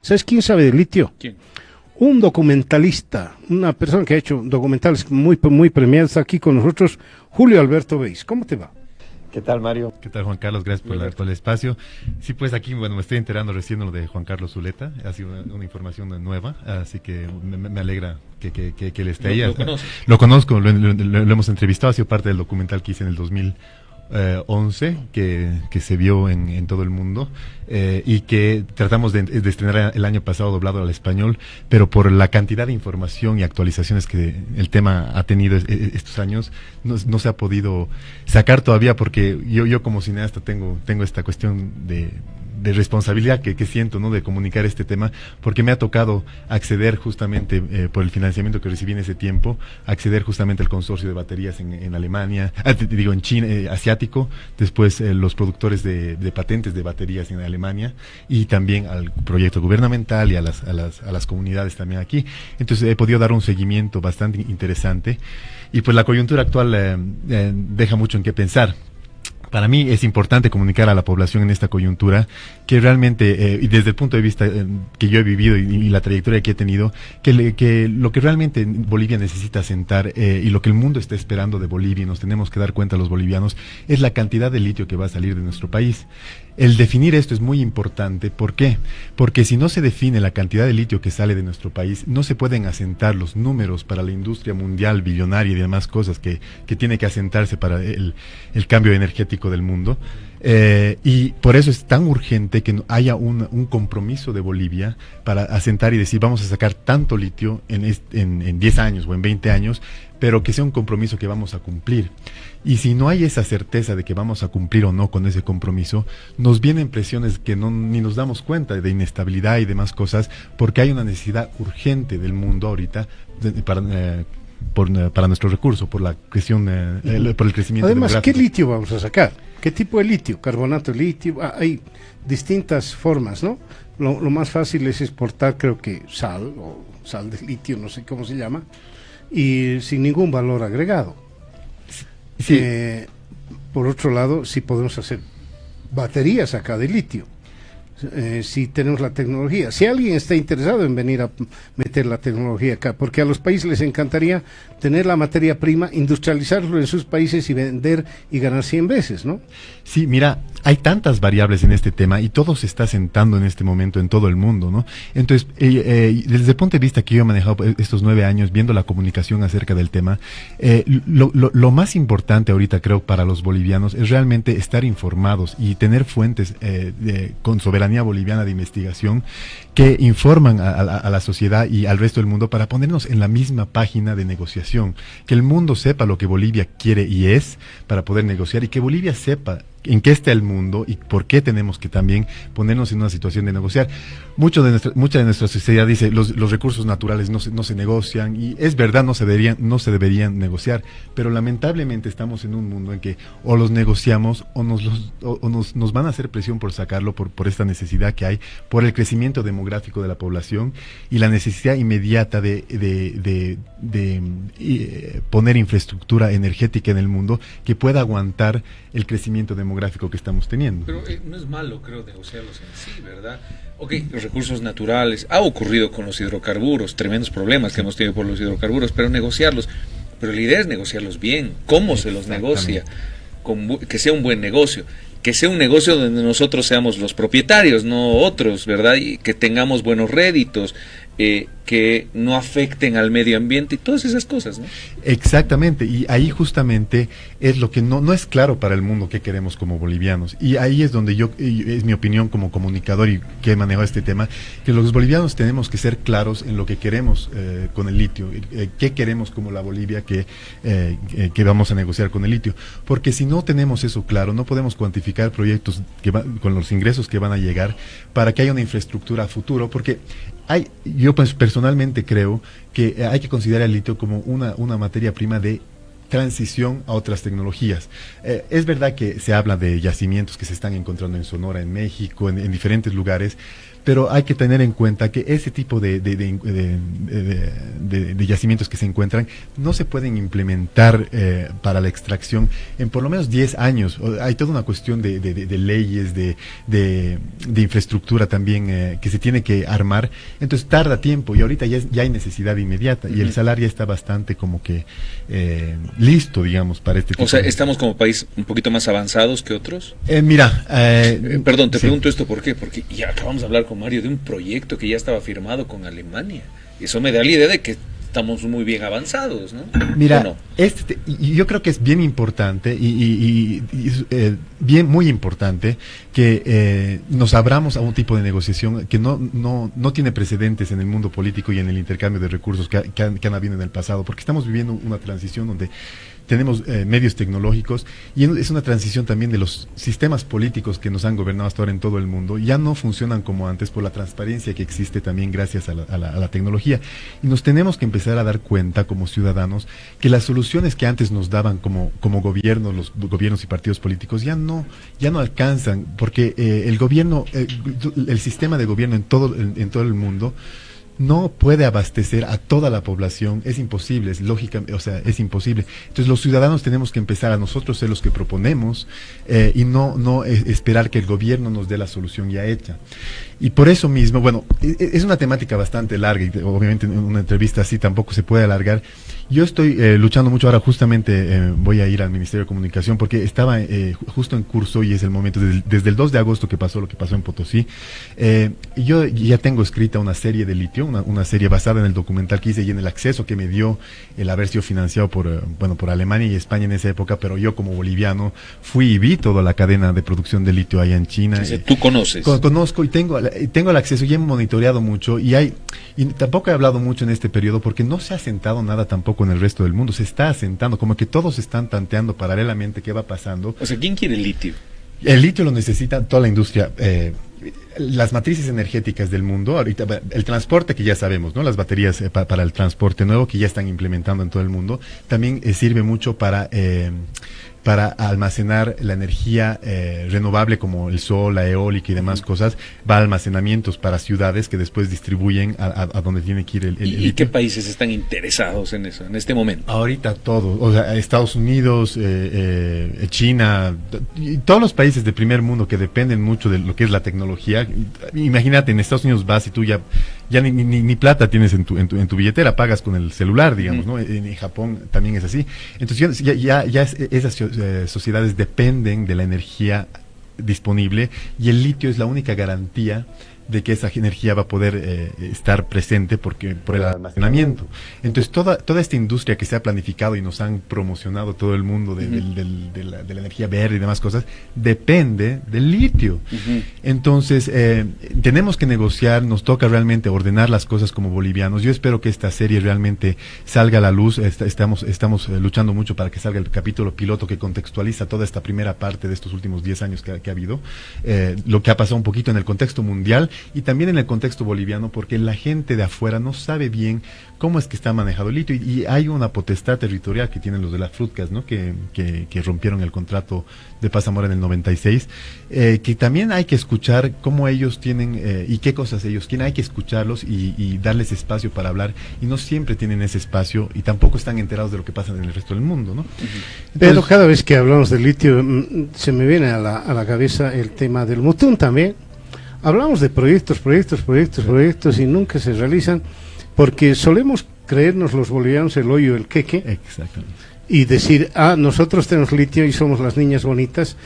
¿Sabes quién sabe de litio? ¿Quién? Un documentalista, una persona que ha hecho documentales muy premiados, está aquí con nosotros, Julio Alberto Beis. ¿Cómo te va? ¿Qué tal, Mario? ¿Qué tal, Juan Carlos? Gracias por el espacio. Sí, pues aquí, bueno, me estoy enterando recién de lo de Juan Carlos Zuleta. Ha sido una información nueva, así que me alegra que él esté ahí. Lo conozco, lo hemos entrevistado, ha sido parte del documental que hice en el 2011, que se vio en todo el mundo, y que tratamos de estrenar el año pasado doblado al español, pero por la cantidad de información y actualizaciones que el tema ha tenido estos años, no se ha podido sacar todavía, porque yo como cineasta tengo esta cuestión de responsabilidad que siento, ¿no?, de comunicar este tema, porque me ha tocado acceder justamente por el financiamiento que recibí en ese tiempo, acceder justamente al consorcio de baterías en Alemania, en China, asiático, después los productores de patentes de baterías en Alemania, y también al proyecto gubernamental y a las comunidades también aquí. Entonces he podido dar un seguimiento bastante interesante, y pues la coyuntura actual deja mucho en qué pensar. Para mí es importante comunicar a la población en esta coyuntura que realmente, y desde el punto de vista que yo he vivido y la trayectoria que he tenido, que lo que realmente Bolivia necesita asentar, y lo que el mundo está esperando de Bolivia, y nos tenemos que dar cuenta los bolivianos, es la cantidad de litio que va a salir de nuestro país. El definir esto es muy importante. ¿Por qué? Porque si no se define la cantidad de litio que sale de nuestro país, no se pueden asentar los números para la industria mundial, billonaria y demás cosas que tiene que asentarse para el cambio energético del mundo. Y por eso es tan urgente que haya un compromiso de Bolivia para asentar y decir, vamos a sacar tanto litio en 10 años o en 20 años, pero que sea un compromiso que vamos a cumplir. Y si no hay esa certeza de que vamos a cumplir o no con ese compromiso, nos vienen presiones que ni nos damos cuenta, de inestabilidad y demás cosas, porque hay una necesidad urgente del mundo ahorita para nuestro recurso, por la cuestión, por el crecimiento Además, demográfico. ¿qué litio vamos a sacar? ¿Qué tipo de litio? Carbonato de litio. Hay distintas formas, ¿no? Lo más fácil es exportar, creo que sal, o sal de litio, no sé cómo se llama, y sin ningún valor agregado. Sí. Por otro lado, sí podemos hacer baterías acá de litio. Si tenemos la tecnología. Si alguien está interesado en venir a meter la tecnología acá, porque a los países les encantaría tener la materia prima, industrializarlo en sus países y vender y ganar 100 veces, ¿no? Sí, mira, hay tantas variables en este tema y todo se está sentando en este momento en todo el mundo, ¿no? Entonces, desde el punto de vista que yo he manejado estos 9 años, viendo la comunicación acerca del tema, lo más importante ahorita, creo, para los bolivianos es realmente estar informados y tener fuentes con soberanía boliviana de investigación que informan a la sociedad y al resto del mundo para ponernos en la misma página de negociación, que el mundo sepa lo que Bolivia quiere y es para poder negociar, y que Bolivia sepa en qué está el mundo y por qué tenemos que también ponernos en una situación de negociar. Mucha de nuestra sociedad dice los recursos naturales no se negocian, y es verdad, no se deberían negociar, pero lamentablemente estamos en un mundo en que o los negociamos o nos van a hacer presión por sacarlo por esta necesidad que hay, por el crecimiento demográfico de la población y la necesidad inmediata de poner infraestructura energética en el mundo que pueda aguantar el crecimiento demográfico que estamos teniendo. Pero no es malo, creo, negociarlos en sí, ¿verdad? Ok, los recursos naturales, ha ocurrido con los hidrocarburos, tremendos problemas que hemos tenido por los hidrocarburos, pero negociarlos, pero la idea es negociarlos bien. ¿Cómo se los negocia? Que sea un buen negocio, que sea un negocio donde nosotros seamos los propietarios, no otros, ¿verdad? Y que tengamos buenos réditos, que no afecten al medio ambiente y todas esas cosas, ¿no? Exactamente, y ahí justamente es lo que no es claro para el mundo que queremos como bolivianos, y ahí es donde es mi opinión como comunicador y que he manejado este tema, que los bolivianos tenemos que ser claros en lo que queremos con el litio, qué queremos como la Bolivia que vamos a negociar con el litio, porque si no tenemos eso claro, no podemos cuantificar proyectos con los ingresos que van a llegar para que haya una infraestructura a futuro, porque yo pues personalmente creo que hay que considerar el litio como una materia prima de transición a otras tecnologías. Es verdad que se habla de yacimientos que se están encontrando en Sonora, en México, en diferentes lugares, pero hay que tener en cuenta que ese tipo de yacimientos que se encuentran no se pueden implementar para la extracción en por lo menos 10 años. Hay toda una cuestión de leyes, de infraestructura también que se tiene que armar, entonces tarda tiempo y ahorita ya hay necesidad inmediata y el salar ya está bastante como que listo, digamos, para este tipo. O sea, ¿estamos como país un poquito más avanzados que otros? Perdón, te pregunto esto, ¿por qué? Porque ya acabamos de hablar con Mario de un proyecto que ya estaba firmado con Alemania. Eso me da la idea de que estamos muy bien avanzados, ¿no? Mira, no? Yo creo que es bien importante muy importante que nos abramos a un tipo de negociación que no tiene precedentes en el mundo político y en el intercambio de recursos que han habido en el pasado, porque estamos viviendo una transición donde tenemos medios tecnológicos y es una transición también de los sistemas políticos que nos han gobernado hasta ahora en todo el mundo. Ya no funcionan como antes por la transparencia que existe también gracias a la tecnología. Y nos tenemos que empezar a dar cuenta como ciudadanos que las soluciones que antes nos daban como gobierno, los gobiernos y partidos políticos ya no alcanzan, porque el sistema de gobierno en todo el mundo no puede abastecer a toda la población, es imposible, es lógica, o sea, es imposible. Entonces los ciudadanos tenemos que empezar a nosotros ser los que proponemos y no esperar que el gobierno nos dé la solución ya hecha. Y por eso mismo, bueno, es una temática bastante larga y obviamente en una entrevista así tampoco se puede alargar. Yo estoy luchando mucho ahora, justamente voy a ir al Ministerio de Comunicación porque estaba justo en curso y es el momento, desde el 2 de agosto que pasó lo que pasó en Potosí. Yo ya tengo escrita una serie de litio, una serie basada en el documental que hice y en el acceso que me dio el haber sido financiado por Alemania y España en esa época, pero yo como boliviano fui y vi toda la cadena de producción de litio allá en China. ¿Tú conoces? Conozco y tengo el acceso y he monitoreado mucho y tampoco he hablado mucho en este periodo porque no se ha asentado nada tampoco en el resto del mundo, se está asentando, como que todos están tanteando paralelamente qué va pasando. O sea, ¿quién quiere el litio? El litio lo necesita toda la industria, las matrices energéticas del mundo, ahorita el transporte que ya sabemos, ¿no? Las baterías para el transporte nuevo que ya están implementando en todo el mundo, también sirve mucho para almacenar la energía renovable como el sol, la eólica y demás cosas, va a almacenamientos para ciudades que después distribuyen a donde tiene que ir el ¿Y qué países están interesados en eso, en este momento? Ahorita todos, o sea, Estados Unidos, China, y todos los países de primer mundo que dependen mucho de lo que es la tecnología. Imagínate, en Estados Unidos vas y tú ya ni plata tienes en tu billetera, pagas con el celular, digamos, ¿no? En Japón también es así. Entonces esas sociedades dependen de la energía disponible y el litio es la única garantía de que esa energía va a poder estar presente por el almacenamiento. Entonces toda esta industria que se ha planificado y nos han promocionado todo el mundo de la energía verde y demás cosas, depende del litio. Entonces tenemos que negociar, nos toca realmente ordenar las cosas como bolivianos. Yo espero que esta serie realmente salga a la luz. Estamos luchando mucho para que salga el capítulo piloto que contextualiza toda esta primera parte de estos últimos 10 años que ha habido, lo que ha pasado un poquito en el contexto mundial y también en el contexto boliviano, porque la gente de afuera no sabe bien cómo es que está manejado el litio y hay una potestad territorial que tienen los de las FRUTCAS, ¿no? que rompieron el contrato de Paz Zamora en el 96, que también hay que escuchar cómo ellos tienen y qué cosas ellos quieren, hay que escucharlos y darles espacio para hablar, y no siempre tienen ese espacio y tampoco están enterados de lo que pasa en el resto del mundo, ¿no? Pero cada vez que hablamos del litio se me viene a la cabeza el tema del Mutún también. Hablamos de proyectos y nunca se realizan porque solemos creernos los bolivianos el hoyo, el queque. Exactamente. Y decir, nosotros tenemos litio y somos las niñas bonitas.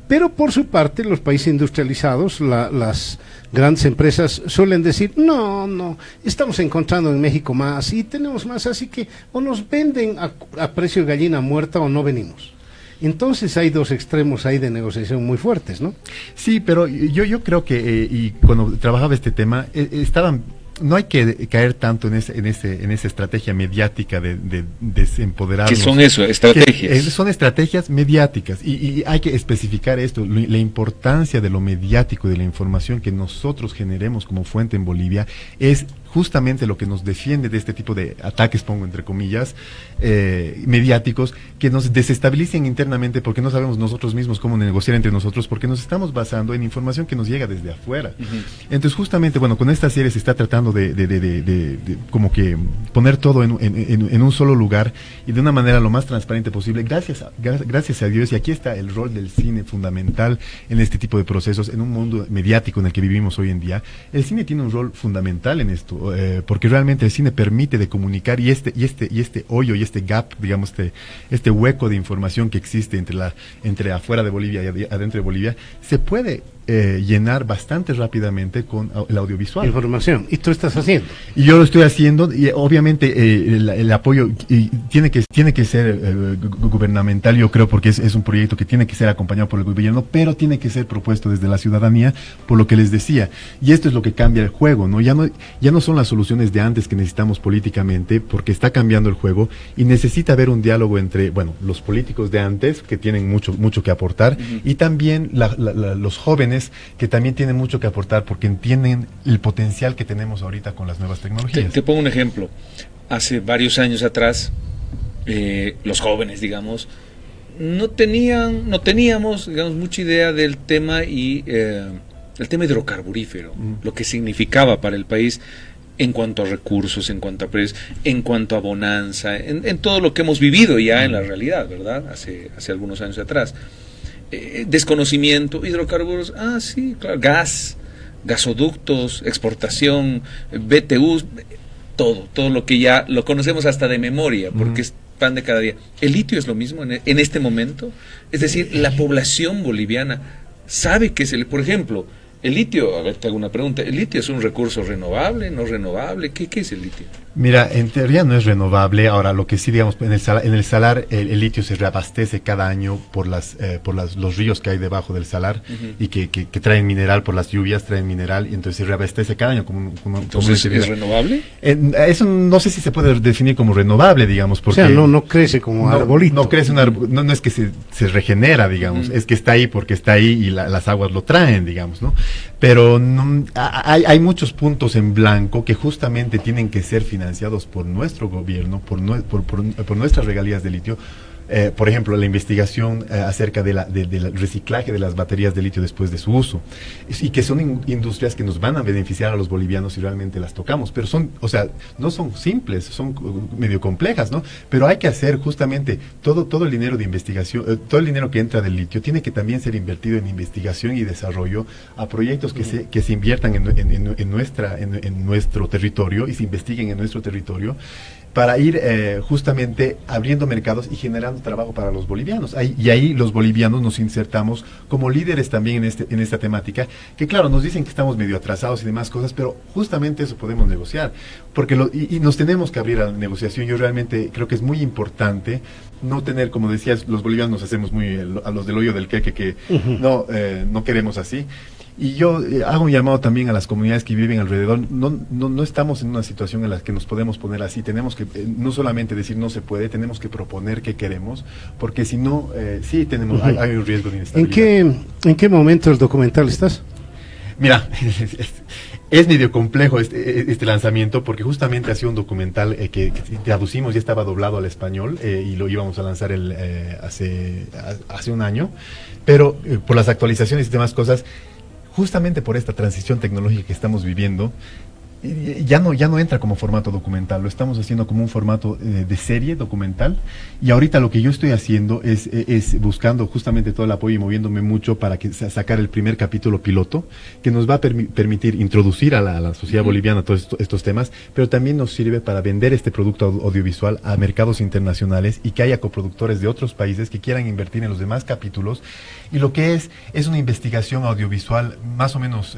Pero por su parte, los países industrializados, las grandes empresas suelen decir, no, estamos encontrando en México más y tenemos más, así que o nos venden a precio de gallina muerta o no venimos. Entonces hay dos extremos ahí de negociación muy fuertes, ¿no? Sí, pero yo creo que, y cuando trabajaba este tema, estaban no hay que caer tanto en esa estrategia mediática de desempoderarnos. ¿Qué son eso? Estrategias. Son estrategias mediáticas y hay que especificar esto, la importancia de lo mediático, de la información que nosotros generemos como fuente en Bolivia es justamente lo que nos defiende de este tipo de ataques, pongo entre comillas, mediáticos, que nos desestabilicen internamente porque no sabemos nosotros mismos cómo negociar entre nosotros, porque nos estamos basando en información que nos llega desde afuera. Entonces, justamente, bueno, con esta serie se está tratando de como que poner todo en un solo lugar y de una manera lo más transparente posible. Gracias a Dios, y aquí está el rol del cine fundamental en este tipo de procesos, en un mundo mediático en el que vivimos hoy en día. El cine tiene un rol fundamental en esto. Porque realmente el cine permite de comunicar y este hoyo y este gap, digamos, este hueco de información que existe entre afuera de Bolivia y adentro de Bolivia, se puede llenar bastante rápidamente con el audiovisual. Información. ¿Y tú estás haciendo? Y yo lo estoy haciendo, y obviamente el apoyo tiene que ser gubernamental, yo creo, porque es un proyecto que tiene que ser acompañado por el gobierno, pero tiene que ser propuesto desde la ciudadanía, por lo que les decía. Y esto es lo que cambia el juego, ¿no? Ya no son las soluciones de antes que necesitamos políticamente, porque está cambiando el juego y necesita haber un diálogo entre, bueno, los políticos de antes, que tienen mucho que aportar, y también los jóvenes, que también tienen mucho que aportar porque entienden el potencial que tenemos ahorita con las nuevas tecnologías. Te pongo un ejemplo. Hace varios años atrás, los jóvenes, digamos, no teníamos, digamos, mucha idea del tema el tema hidrocarburífero, lo que significaba para el país en cuanto a recursos, en cuanto a precios, en cuanto a bonanza, en todo lo que hemos vivido ya en la realidad, ¿verdad? Hace algunos años atrás. Desconocimiento, hidrocarburos, sí, claro, gasoductos, exportación, BTUs, todo lo que ya lo conocemos hasta de memoria, porque es pan de cada día. El litio es lo mismo en este momento, es decir, la población boliviana sabe que por ejemplo, el litio, a ver, te hago una pregunta, ¿el litio es un recurso renovable, no renovable? ¿Qué es el litio? Mira, en teoría no es renovable. Ahora, lo que sí, digamos, en el salar, el litio se reabastece cada año por los ríos que hay debajo del salar, y que traen mineral por las lluvias, traen mineral, y entonces se reabastece cada año Entonces, ¿es renovable? Eso no sé si se puede definir como renovable, digamos, porque... O sea, no crece como arbolito. No crece no es que se regenera, digamos, es que está ahí porque está ahí y las aguas lo traen, digamos, ¿no? Pero hay muchos puntos en blanco que justamente tienen que ser financiados por nuestro gobierno, por nuestras regalías de litio. Por ejemplo, la investigación acerca del reciclaje de las baterías de litio después de su uso, y que son industrias que nos van a beneficiar a los bolivianos si realmente las tocamos, pero no son simples, son medio complejas, ¿no? Pero hay que hacer justamente todo el dinero de investigación, todo el dinero que entra del litio tiene que también ser invertido en investigación y desarrollo a proyectos que se inviertan en nuestro territorio y se investiguen en nuestro territorio, para ir justamente abriendo mercados y generando trabajo para los bolivianos. Y ahí los bolivianos nos insertamos como líderes también en esta temática, que claro, nos dicen que estamos medio atrasados y demás cosas, pero justamente eso podemos negociar, porque y nos tenemos que abrir a la negociación. Yo realmente creo que es muy importante no tener, como decías, los bolivianos nos hacemos muy a los del hoyo del queque, que no queremos así. Y yo hago un llamado también a las comunidades que viven alrededor. No estamos en una situación en la que nos podemos poner así. Tenemos que no solamente decir no se puede, tenemos que proponer qué queremos, porque si no, sí hay un riesgo de inestabilidad. ¿En qué momento del documental estás? Mira, es medio complejo este lanzamiento, porque justamente ha sido un documental que traducimos, ya estaba doblado al español, y lo íbamos a lanzar hace un año, pero por las actualizaciones y demás cosas, justamente por esta transición tecnológica que estamos viviendo, ya no entra como formato documental, lo estamos haciendo como un formato de serie documental, y ahorita lo que yo estoy haciendo es buscando justamente todo el apoyo y moviéndome mucho para sacar el primer capítulo piloto, que nos va a permitir introducir a la sociedad boliviana todos estos temas, pero también nos sirve para vender este producto audiovisual a mercados internacionales, y que haya coproductores de otros países que quieran invertir en los demás capítulos. Y lo que es una investigación audiovisual más o menos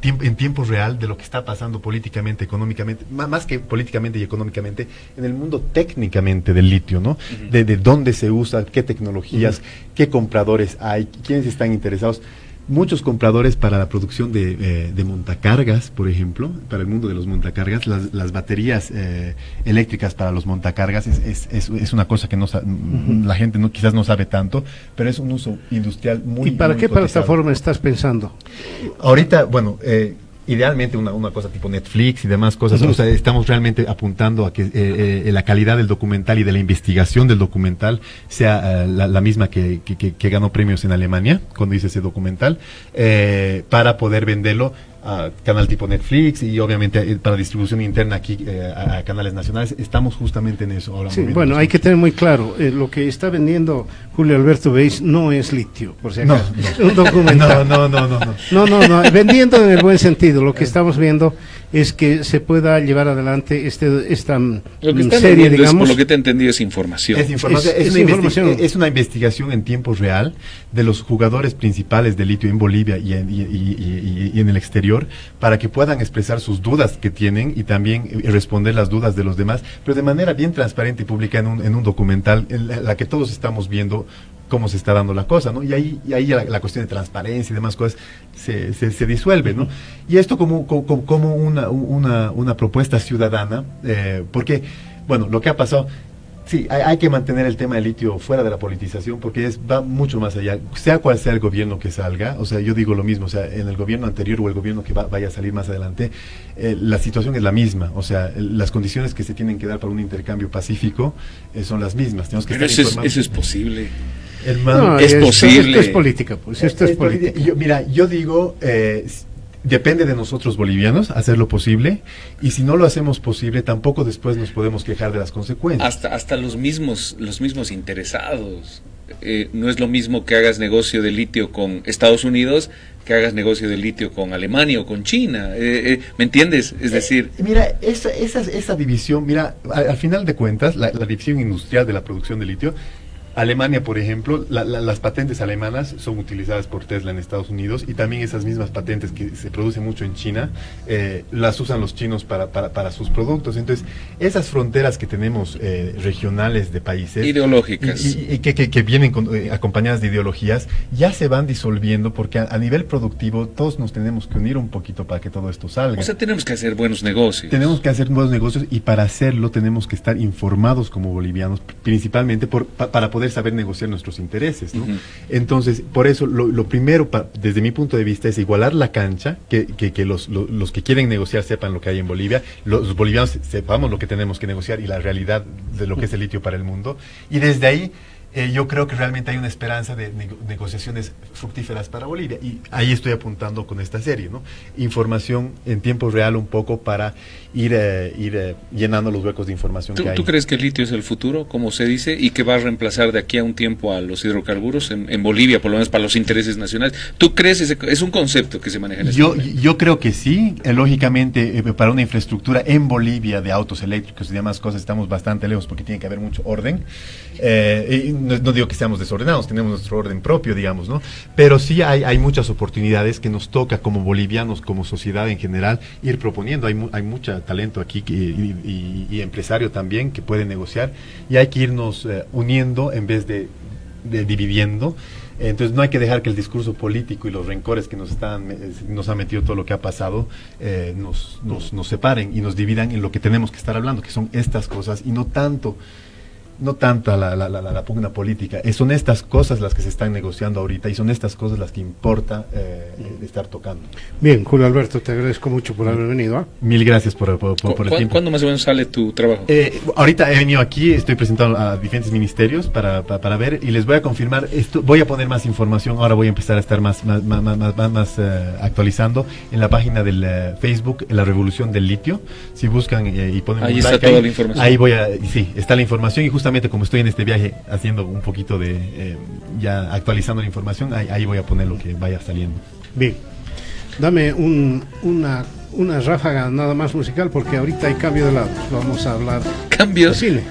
en tiempo real de lo que está pasando políticamente, económicamente, más que políticamente y económicamente, en el mundo técnicamente del litio, ¿no? De dónde se usa, qué tecnologías, qué compradores hay, quiénes están interesados. muchos compradores para la producción de montacargas, por ejemplo, para el mundo de los montacargas, las baterías eléctricas para los montacargas es una cosa que la gente quizás no sabe tanto, pero es un uso industrial muy. ¿Y para muy qué cotizado. plataforma estás pensando? Ahorita, bueno, idealmente una cosa tipo Netflix y demás cosas. O sea, estamos realmente apuntando a que la calidad del documental y de la investigación del documental sea la misma que ganó premios en Alemania cuando hice ese documental, para poder venderlo a canal tipo Netflix y obviamente para distribución interna aquí a canales nacionales. Estamos justamente en eso ahora. Sí, bueno, hay que tener muy claro, lo que está vendiendo Julio Alberto Beis no es litio, por si acaso. No. Un documental. No, vendiendo en el buen sentido. Lo que estamos viendo es que se pueda llevar adelante esta serie, digamos. Por lo que te entendí, es información. Es una investigación en tiempo real de los jugadores principales de litio en Bolivia y en el exterior, para que puedan expresar sus dudas que tienen y también responder las dudas de los demás, pero de manera bien transparente y pública en un documental en la que todos estamos viendo cómo se está dando la cosa, ¿no? Y ahí la cuestión de transparencia y demás cosas se disuelve, ¿no? Y esto como una propuesta ciudadana, porque, bueno, lo que ha pasado. Sí, hay que mantener el tema del litio fuera de la politización porque va mucho más allá, sea cual sea el gobierno que salga. O sea, yo digo lo mismo, o sea, en el gobierno anterior o el gobierno que vaya a salir más adelante, la situación es la misma. O sea, las condiciones que se tienen que dar para un intercambio pacífico son las mismas. Tenemos que Pero eso es posible. Hermano, no, es posible. Esto es política, pues. Esto es política. Yo digo, depende de nosotros bolivianos hacer lo posible, y si no lo hacemos posible, tampoco después nos podemos quejar de las consecuencias. Hasta los mismos interesados. No es lo mismo que hagas negocio de litio con Estados Unidos que hagas negocio de litio con Alemania o con China. ¿Me entiendes? Es decir... Mira, esa división, mira, al final de cuentas, la división industrial de la producción de litio, Alemania, por ejemplo, las patentes alemanas son utilizadas por Tesla en Estados Unidos, y también esas mismas patentes que se producen mucho en China, las usan los chinos para sus productos. Entonces, esas fronteras que tenemos regionales de países ideológicas y que vienen acompañadas de ideologías, ya se van disolviendo, porque a nivel productivo todos nos tenemos que unir un poquito para que todo esto salga. O sea, tenemos que hacer buenos negocios. Tenemos que hacer buenos negocios, y para hacerlo tenemos que estar informados como bolivianos, principalmente para poder saber negociar nuestros intereses, ¿no? Uh-huh. Entonces, por eso, lo primero, desde mi punto de vista, es igualar la cancha, que los que quieren negociar sepan lo que hay en Bolivia, los bolivianos sepamos lo que tenemos que negociar y la realidad de lo que es el litio para el mundo, y desde ahí yo creo que realmente hay una esperanza de negociaciones fructíferas para Bolivia, y ahí estoy apuntando con esta serie, ¿no? Información en tiempo real, un poco para ir llenando los huecos de información que hay. ¿Tú crees que el litio es el futuro, como se dice, y que va a reemplazar de aquí a un tiempo a los hidrocarburos en Bolivia, por lo menos para los intereses nacionales? ¿Tú crees es un concepto que se maneja en este momento? Yo creo que sí. Lógicamente, para una infraestructura en Bolivia de autos eléctricos y demás cosas estamos bastante lejos, porque tiene que haber mucho orden. No digo que seamos desordenados, tenemos nuestro orden propio, digamos, ¿no? Pero sí hay muchas oportunidades que nos toca como bolivianos, como sociedad en general, ir proponiendo. Hay mucho talento aquí y empresario también que puede negociar, y hay que irnos uniendo en vez de dividiendo. Entonces no hay que dejar que el discurso político y los rencores que nos ha metido todo lo que ha pasado nos separen y nos dividan en lo que tenemos que estar hablando, que son estas cosas, y no tanto la pugna política. Son estas cosas las que se están negociando ahorita, y son estas cosas las que importa estar tocando. Bien, Julio Alberto, te agradezco mucho por haber venido. ¿Eh? Mil gracias por el tiempo. ¿Cuándo más o menos sale tu trabajo? Ahorita he venido aquí, estoy presentando a diferentes ministerios para ver, y les voy a confirmar esto. Voy a poner más información. Ahora voy a empezar a estar más actualizando en la página del Facebook, La Revolución del Litio. Si buscan y ponen ahí un está like, toda la información. Ahí sí, está la información, y justamente como estoy en este viaje haciendo un poquito de ya actualizando la información, ahí voy a poner lo que vaya saliendo. Bien, dame una ráfaga nada más musical, porque ahorita hay cambio de lados. Vamos a hablar ¿Cambio? de cine.